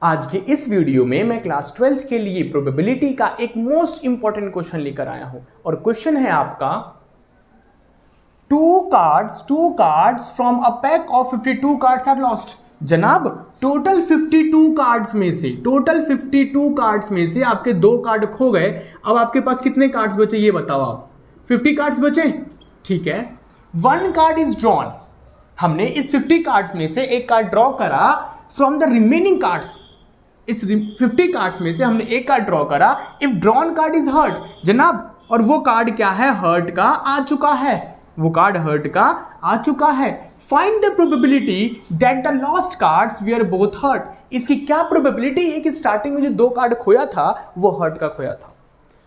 आज के इस वीडियो में मैं क्लास 12th के लिए प्रोबेबिलिटी का एक मोस्ट इंपॉर्टेंट क्वेश्चन लेकर आया हूं और क्वेश्चन है आपका two cards from a pack of 52 cards are lost. जनाब टोटल 52 कार्ड्स में से आपके 2 कार्ड खो गए। अब आपके पास कितने कार्ड्स बचे ये बताओ आप। 50 कार्ड्स बचे, ठीक है। 1 कार्ड इज ड्रॉन। हमने इस 50 कार्ड्स में से एक कार्ड ड्रॉ करा फ्रॉम द रिमेनिंग कार्ड्स। इस 50 कार्ड्स में से हमने एक कार्ड ड्रॉ करा। If drawn card is heart जनाब, और वो कार्ड क्या है, हर्ट का आ चुका है, वो कार्ड हर्ट का आ चुका है। Find the probability that the lost cards were both heart. इसकी क्या प्रोबेबिलिटी है कि स्टार्टिंग में जो 2 कार्ड खोया था वो हर्ट का खोया था।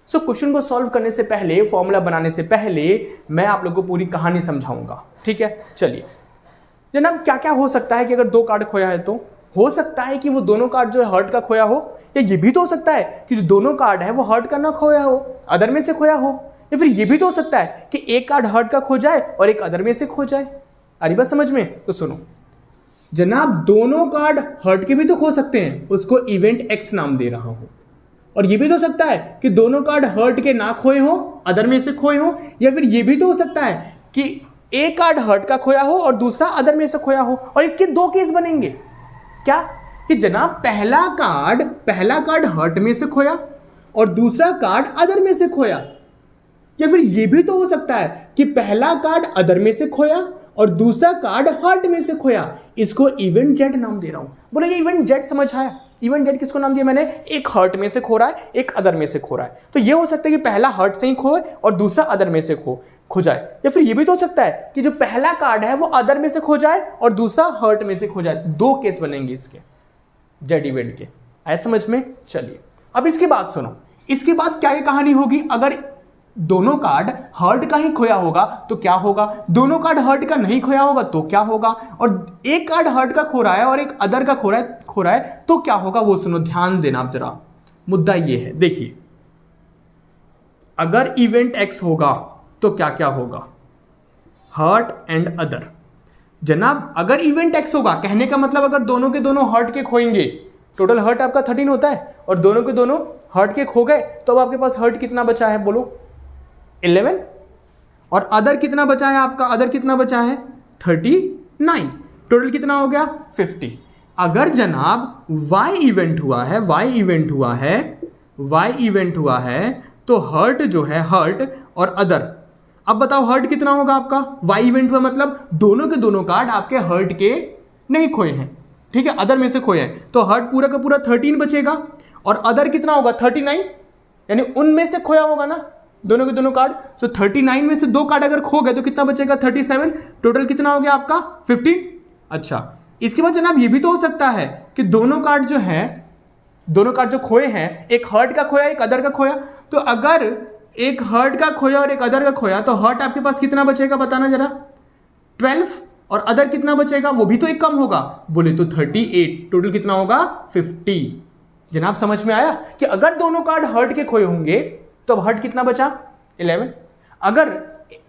सो क्वेश्चन को सॉल्व करने से पहले, फॉर्मूला बनाने से पहले मैं आप लोगों को पूरी कहानी समझाऊंगा, ठीक है। चलिए जनाब, क्या क्या हो सकता है कि अगर 2 कार्ड खोया है तो हो सकता है कि वो दोनों कार्ड जो है हर्ट का खोया हो, या ये भी तो हो सकता है कि जो दोनों कार्ड है वो हर्ट का ना खोया हो, अदर में से खोया हो, या फिर ये भी तो हो सकता है कि एक कार्ड हर्ट का खो जाए और एक अदर में से खो जाए। अरे बस समझ में, तो सुनो जनाब, दोनों कार्ड हर्ट के भी तो खो सकते हैं, उसको इवेंट एक्स नाम दे रहा हूं। और ये भी तो हो सकता है कि दोनों कार्ड हर्ट के ना खोए हो, अदर में से खोए हो, या फिर ये भी तो हो सकता है कि एक कार्ड हर्ट का खोया हो और दूसरा अदर में से खोया हो। और इसके 2 केस बनेंगे। क्या कि जनाब पहला कार्ड हर्ट में से खोया और दूसरा कार्ड अदर में से खोया, या फिर यह भी तो हो सकता है कि पहला कार्ड अदर में से खोया और दूसरा कार्ड हर्ट में से खोया। इसको इवेंट जेड नाम दे रहा हूं। बोलो ये इवेंट जेड समझ आया? इवेंट जेड किसको नाम दिया मैंने? एक हर्ट में से खो रहा है, एक अदर में से खो रहा है। तो ये हो सकता है कि पहला हर्ट से ही खोए और दूसरा अदर में से खो जाए, या फिर ये भी तो हो सकता है कि जो पहला कार्ड है वो अदर में से खो जाए और दूसरा हर्ट में से खो जाए। 2 केस बनेंगे इसके जेड इवेंट के। आया समझ में? चलिए अब इसकी बात सुनो। इसके बाद क्या ये कहानी होगी, अगर दोनों कार्ड हर्ट का ही खोया होगा तो क्या होगा, दोनों कार्ड हर्ट का नहीं खोया होगा तो क्या होगा, और एक कार्ड हर्ट का खो रहा है और एक अदर का खो रहा है तो क्या होगा, वो सुनो, ध्यान देना आप जरा। मुद्दा ये है, देखिए अगर इवेंट एक्स होगा तो क्या क्या होगा, हर्ट एंड अदर। जनाब अगर इवेंट एक्स होगा, कहने का मतलब अगर दोनों के दोनों हर्ट के खोएंगे, टोटल हर्ट आपका 13 होता है और दोनों के दोनों हर्ट के खो गए, तो अब आपके पास हर्ट कितना बचा है बोलो, 11। और अदर कितना बचा है आपका, अदर कितना बचा है 39। टोटल कितना हो गया 50। अगर जनाब y इवेंट हुआ है तो हर्ट जो है, हर्ट और अदर, अब बताओ हर्ट कितना होगा आपका, y इवेंट हुआ मतलब दोनों के दोनों कार्ड आपके हर्ट के नहीं खोए हैं, ठीक है, अदर में से खोए हैं, तो हर्ट पूरा का पूरा 13 बचेगा और अदर कितना होगा 39, यानी उनमें से खोया होगा ना दोनों के दोनों कार्ड। तो 39 में से 2 कार्ड अगर खो गए तो कितना बचेगा 37। टोटल कितना हो गया आपका 15। अच्छा, इसके बाद जनाब ये भी तो हो सकता है कि दोनों कार्ड जो खोए हैं, एक हर्ट का खोया एक अदर का खोया, तो अगर एक हर्ट का खोया और एक अदर का खोया तो हर्ट आपके पास कितना बचेगा बताना जरा, 12, और अदर कितना बचेगा, वो भी तो एक कम होगा, बोले तो 38। टोटल कितना होगा 50। जनाब समझ में आया कि अगर दोनों कार्ड हर्ट के खोए होंगे तो अब हर्ट कितना बचा 11। अगर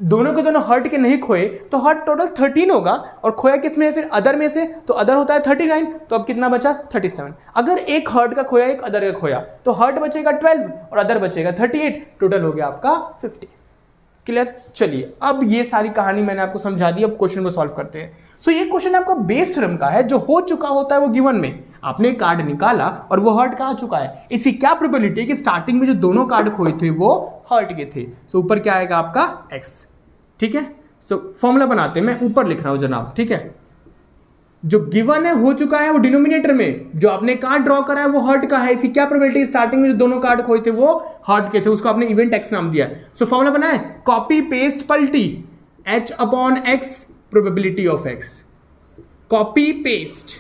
दोनों के दोनों हर्ट के नहीं खोए तो हर्ट टोटल 13 होगा, और खोया किसमें है फिर अदर में से, तो अदर होता है 39, तो अब कितना बचा 37। अगर एक हर्ट का खोया एक अदर का खोया तो हर्ट बचेगा 12 और अदर बचेगा 38। टोटल हो गया आपका 50। क्लियर? चलिए अब ये सारी कहानी मैंने आपको समझा दी, अब क्वेश्चन को सॉल्व करते हैं। सो ये क्वेश्चन आपका बेस थ्योरम का है, जो हो चुका होता है वो गिवन में आपने कार्ड निकाला और वो हर्ट का आ चुका है। इसकी क्या प्रोबेबिलिटी है कि स्टार्टिंग में जो दोनों कार्ड खोए थे वो हर्ट के थे। सो ऊपर क्या आएगा आपका x, ठीक है। सो फॉर्मूला बनाते हैं, मैं ऊपर लिख रहा हूं जनाब, ठीक है। जो गिवन है हो चुका है वो डिनोमिनेटर में, जो आपने कार्ड ड्रॉ करा है वो हर्ट का है। इसकी क्या प्रोबेबिलिटी, स्टार्टिंग में जो दोनों कार्ड खोए थे वो हर्ट के थे, उसको आपने इवेंट एक्स नाम दिया। सो फॉर्मूला बनाए, कॉपी पेस्ट पलटी, h/x probability of x, copy paste.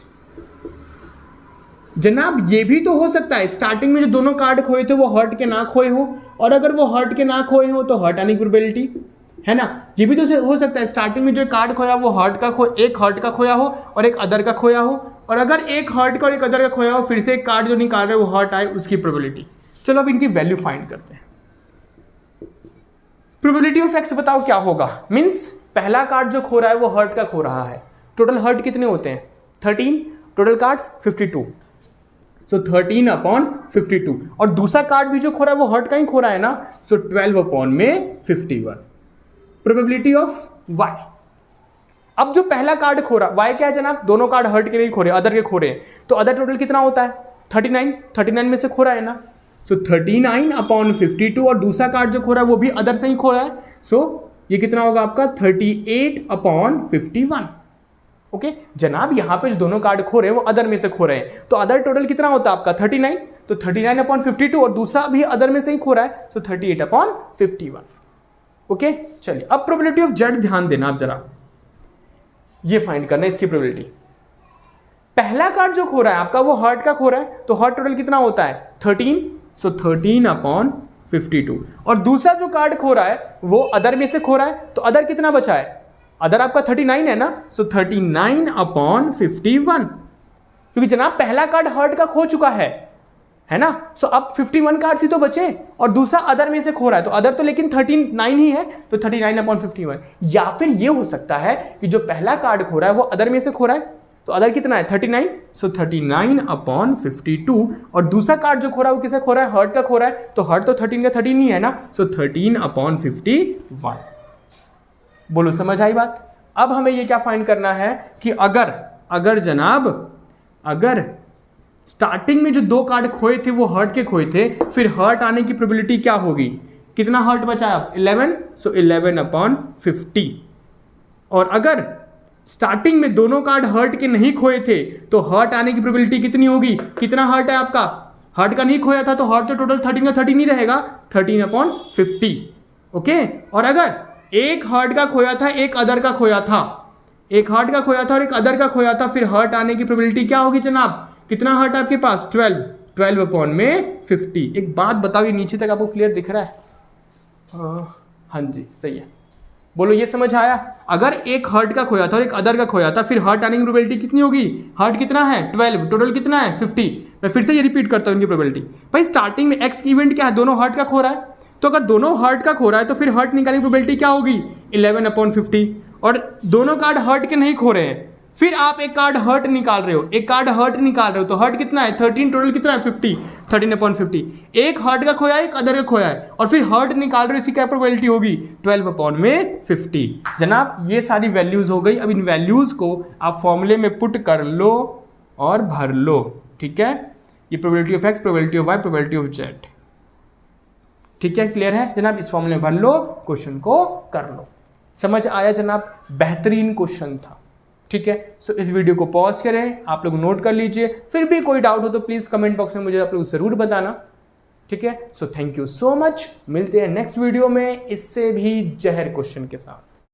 जनाब ये भी तो हो सकता है स्टार्टिंग में जो दोनों कार्ड खोए थे वो हर्ट के ना खोए हो, और अगर वो हर्ट के ना खोए हो तो हर्ट आने की प्रोबेबिलिटी है ना। ये भी तो हो सकता है स्टार्टिंग में जो कार्ड खोया वो एक हर्ट का खोया हो और एक अदर का खोया हो, और अगर एक हर्ट का और एक अदर का खोया हो फिर से एक कार्ड जो निकाल रहे हो वो हर्ट आए, उसकी प्रोबेबिलिटी। चलो अब इनकी वैल्यू फाइंड करते हैं। प्रोबेबिलिटी ऑफ एक्स बताओ क्या होगा, मींस पहला कार्ड जो खो रहा है वो हर्ट का खो रहा है। टोटल हर्ट कितने होते हैं 13, टोटल कार्ड्स 52। सो 13/52। और दूसरा कार्ड भी जो खो रहा है वो हर्ट का ही खो रहा है ना, सो 12/51। Probability of y। अब जो पहला कार्ड खो रहा y क्या है जनाब, दोनों कार्ड हर्ट के नहीं खो रहे, अदर के खो रहे हैं, तो अदर टोटल कितना होता है 39 में से खो रहा है ना, सो 39/52। और दूसरा कार्ड जो खो रहा है वो भी अदर से ही खो रहा है, सो ये कितना होगा आपका 38/51। ओके जनाब, यहां पे जो दोनों कार्ड खो रहे हैं वो अदर में से खो रहे हैं, तो अदर टोटल कितना होता है आपका 39, तो 39/52 और दूसरा भी अदर में से ही खो रहा है, तो 38/51। ओके चलिए, अब प्रोबेबिलिटी ऑफ जेड ध्यान देना आप जरा, ये फाइंड करना है इसकी प्रोबेबिलिटी। पहला कार्ड जो खो रहा है आपका वो हर्ट का खो रहा है, तो हर्ट टोटल कितना होता है 13, सो 13/52। और दूसरा जो कार्ड खो रहा है वो अदर में से खो रहा है, तो अदर कितना बचा है, अदर आपका 39 है ना, सो 39/51। क्योंकि जनाब पहला कार्ड हर्ट का खो चुका है ना, सो अब 51 कार्ड्स ही तो बचे, और दूसरा अदर में से खो रहा है, तो अदर तो लेकिन 39 ही है, तो 39/51। या फिर ये हो सकता है कि जो पहला कार्ड खो रहा है वो अदर में से खो रहा है, तो अदर कितना है 39, सो 39/52। और दूसरा कार्ड जो खो रहा है वो किसे खो रहा है, हर्ट का खो रहा है, तो हर्ट तो 13 का 13 ही है ना, सो 13/51। बोलो समझ आई बात। अब हमें ये क्या फाइंड करना है कि अगर जनाब अगर स्टार्टिंग में जो दो कार्ड खोए थे वो हर्ट के खोए थे, फिर हर्ट आने की प्रोबेबिलिटी क्या होगी, कितना हर्ट बचा आप 11, सो 11/50। और अगर स्टार्टिंग में दोनों कार्ड हर्ट के नहीं खोए थे तो हर्ट आने की प्रोबेबिलिटी कितनी होगी, कितना हर्ट है आपका, हर्ट का नहीं खोया था तो हर्ट तो टोटल 13 का 13 ही रहेगा, 13/50। ओके, और अगर एक हर्ट का खोया था एक अदर का खोया था, एक हर्ट का खोया था और एक अदर का खोया था, फिर हर्ट आने की प्रोबेबिलिटी क्या होगी जनाब, कितना हर्ट आपके पास 12/50। एक बात बताओ, ये नीचे तक आपको क्लियर दिख रहा है, हाँ जी सही है, बोलो ये समझ आया। अगर एक हर्ट का खोया था और एक अदर का खोया था, फिर हर्ट आने की प्रोबेबिलिटी कितनी होगी, हर्ट कितना है 12, टोटल कितना है 50। मैं फिर से ये रिपीट करता हूं इनकी प्रोबेबिलिटी। भाई स्टार्टिंग में एक्स इवेंट क्या है, दोनों हर्ट का खो रहा है, तो अगर दोनों हर्ट का खो रहा है तो फिर हर्ट निकालने की प्रोबेबिलिटी क्या होगी 11/50। और दोनों कार्ड हर्ट के नहीं खो रहे हैं, फिर आप एक कार्ड हर्ट निकाल रहे हो, एक कार्ड हर्ट निकाल रहे हो, तो हर्ट कितना है 13, टोटल कितना है 50, 13/50। एक हर्ट का खोया है एक अदर का खोया है, और फिर हर्ट निकाल रहे हो, इसकी क्या प्रोबेबिलिटी होगी 12/50। जनाब ये सारी वैल्यूज हो गई। अब इन वैल्यूज को आप फॉर्मूले में पुट कर लो और भर लो, ठीक है। ये probability of X, probability of Y, probability of Z, ठीक है, क्लियर है जनाब। इस फॉर्मूले में भर लो, क्वेश्चन को कर लो। समझ आया जनाब, बेहतरीन क्वेश्चन था, ठीक है। सो इस वीडियो को पॉज करें, आप लोग नोट कर लीजिए, फिर भी कोई डाउट हो तो प्लीज कमेंट बॉक्स में मुझे आप लोग जरूर बताना, ठीक है। So thank you so much, मिलते हैं नेक्स्ट वीडियो में इससे भी जहर क्वेश्चन के साथ।